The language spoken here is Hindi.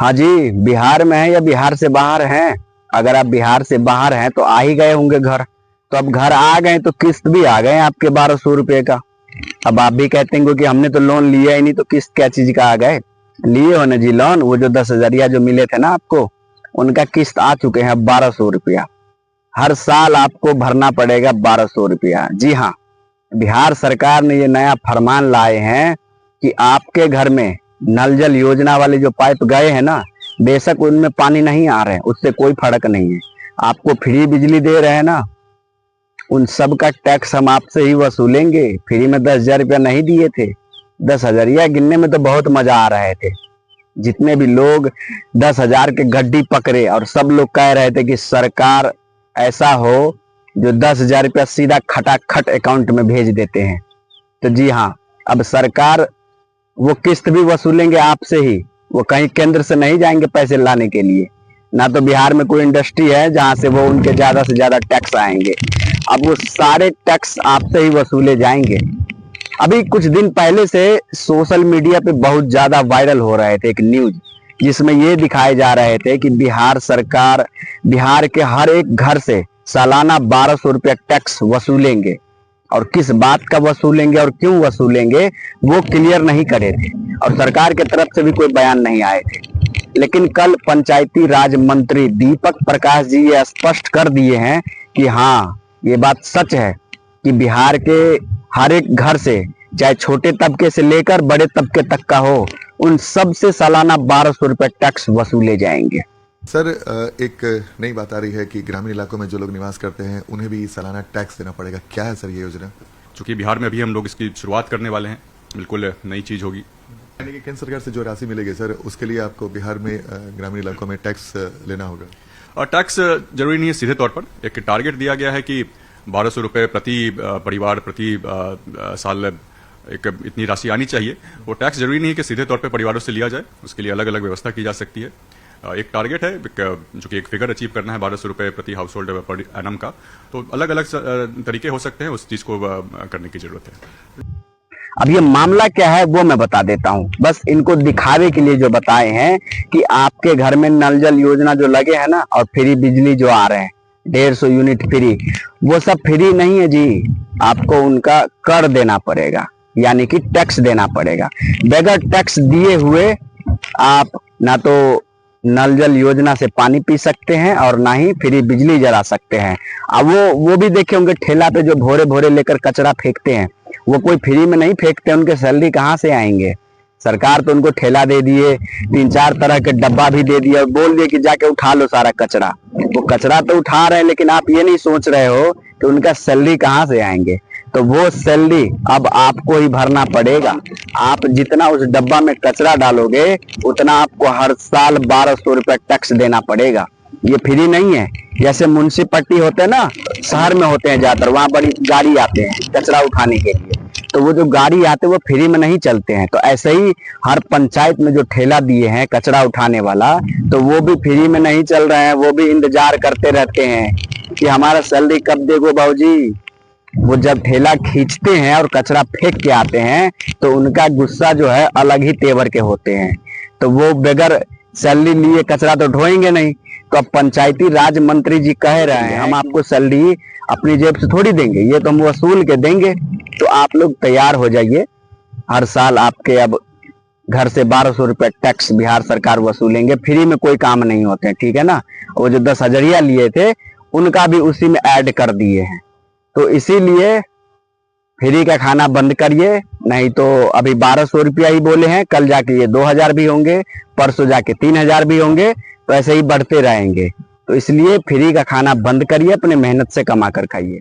हाँ जी, बिहार में है या बिहार से बाहर हैं। अगर आप बिहार से बाहर हैं तो आ ही गए होंगे घर। तो अब घर आ गए तो किस्त भी आ गए आपके 1200 रुपए का। अब आप भी कहते हैं कि हमने तो लोन लिया ही नहीं, तो किस्त क्या चीज का आ गए। लिए हो ना जी लोन, वो जो 10,000 जो मिले थे ना आपको, उनका किस्त आ चुके हैं 1200 रुपया। हर साल आपको भरना पड़ेगा 1200 रुपया। जी हाँ, बिहार सरकार ने ये नया फरमान लाए हैं कि आपके घर में नल जल योजना वाले जो पाइप गए हैं ना, बेशक उनमें पानी नहीं आ रहे हैं, उससे कोई फर्क नहीं है। आपको फ्री बिजली दे रहे हैं ना, उन सब का टैक्स हम आपसे ही वसूलेंगे। फ्री में 10,000 रुपया नहीं दिए थे। 10,000 गिनने में तो बहुत मजा आ रहे थे। जितने भी लोग 10,000 के गड्डी पकड़े और सब लोग कह रहे थे कि सरकार ऐसा हो जो 10,000 रुपया सीधा खटाखट अकाउंट में भेज देते हैं। तो जी हाँ, अब सरकार वो किस्त भी वसूलेंगे आपसे ही। वो कहीं केंद्र से नहीं जाएंगे पैसे लाने के लिए। ना तो बिहार में कोई इंडस्ट्री है जहां से वो उनके ज्यादा से ज्यादा टैक्स आएंगे। अब वो सारे टैक्स आपसे ही वसूले जाएंगे। अभी कुछ दिन पहले से सोशल मीडिया पे बहुत ज्यादा वायरल हो रहे थे एक न्यूज, जिसमें ये दिखाए जा रहे थे कि बिहार सरकार बिहार के हर एक घर से सालाना 1200 रुपया टैक्स वसूलेंगे। और किस बात का वसूलेंगे और क्यों वसूलेंगे वो क्लियर नहीं करे थे, और सरकार की तरफ से भी कोई बयान नहीं आए थे। लेकिन कल पंचायती राज मंत्री दीपक प्रकाश जी ये स्पष्ट कर दिए हैं कि हाँ, ये बात सच है कि बिहार के हर एक घर से, चाहे छोटे तबके से लेकर बड़े तबके तक का हो, उन सब से सालाना 1200 रुपये टैक्स वसूले जाएंगे। सर, एक नई बात आ रही है कि ग्रामीण इलाकों में जो लोग निवास करते हैं उन्हें भी सालाना टैक्स देना पड़ेगा। क्या है सर ये योजना? चूंकि बिहार में अभी हम लोग इसकी शुरुआत करने वाले हैं, बिल्कुल नई चीज होगी। यानी कि केंद्र सरकार से जो राशि मिलेगी सर, उसके लिए आपको बिहार में ग्रामीण इलाकों में टैक्स लेना होगा। और टैक्स जरूरी नहीं है सीधे तौर पर। एक टारगेट दिया गया है कि 1200 रुपये प्रति परिवार प्रति साल एक इतनी राशि आनी चाहिए। वो टैक्स जरूरी नहीं है कि सीधे तौर पर परिवारों से लिया जाए, उसके लिए अलग अलग व्यवस्था की जा सकती है। एक टारगेट है जो कि एक फिगर अचीव करना है 1200 रुपये प्रति हाउस होल्ड पर एनम का। तो अलग अलग तरीके हो सकते हैं, उस चीज को करने की जरूरत है। अब ये मामला क्या है वो मैं बता देता हूँ। बस इनको दिखावे के लिए जो बताए हैं कि आपके घर में नल जल योजना जो लगे हैं ना, और फ्री बिजली जो आ रहे हैं 150 यूनिट फ्री, वो सब फ्री नहीं है जी। आपको उनका कर देना पड़ेगा, यानी कि टैक्स देना पड़ेगा। बगैर टैक्स दिए हुए आप ना तो नल जल योजना से पानी पी सकते हैं और ना ही फ्री बिजली जला सकते हैं। अब वो भी देखे होंगे ठेला पे जो भोरे भोरे लेकर कचरा फेंकते हैं, वो कोई फ्री में नहीं फेंकते। उनके सैलरी कहाँ से आएंगे? सरकार तो उनको ठेला दे दिए, 3-4 तरह के डब्बा भी दे दिया और बोल दिए कि जाके उठा लो सारा कचरा। वो कचरा तो उठा रहे हैं, लेकिन आप ये नहीं सोच रहे हो कि उनका सैलरी कहाँ से आएंगे। तो वो सैलरी अब आपको ही भरना पड़ेगा। आप जितना उस डब्बा में कचरा डालोगे उतना आपको हर साल 1200 रुपये टैक्स देना पड़ेगा। ये फ्री नहीं है। जैसे म्युनिसिपैलिटी होते हैं ना, शहर में होते हैं ज्यादातर, वहां बड़ी गाड़ी आते हैं कचरा उठाने के लिए, तो वो जो गाड़ी आते हैं वो फ्री में नहीं चलते हैं। तो ऐसे ही हर पंचायत में जो ठेला दिए हैं कचरा उठाने वाला, तो वो भी फ्री में नहीं चल रहे हैं। वो भी इंतजार करते रहते हैं कि हमारा सैलरी कब देगो बाबूजी। वो जब ठेला खींचते हैं और कचरा फेंक के आते हैं तो उनका गुस्सा जो है अलग ही तेवर के होते हैं। तो वो बगैर सैलरी लिए कचरा तो ढोएंगे नहीं। तो अब पंचायती राज मंत्री जी कह रहे हैं हम आपको सैलरी अपनी जेब से थोड़ी देंगे, ये तो हम वसूल के देंगे। तो आप लोग तैयार हो जाइए। हर साल आपके अब घर से 1200 रुपये टैक्स बिहार सरकार वसूलेंगे। फ्री में कोई काम नहीं होते हैं, ठीक है ना। वो जो 10,000 लिए थे उनका भी उसी में ऐड कर दिए हैं। तो इसीलिए फ्री का खाना बंद करिए, नहीं तो अभी 1200 रुपया ही बोले हैं, कल जाके ये 2,000 भी होंगे, परसों जाके 3,000 भी होंगे। तो ऐसे ही बढ़ते रहेंगे। तो इसलिए फ्री का खाना बंद करिए, अपने मेहनत से कमा कर खाइए।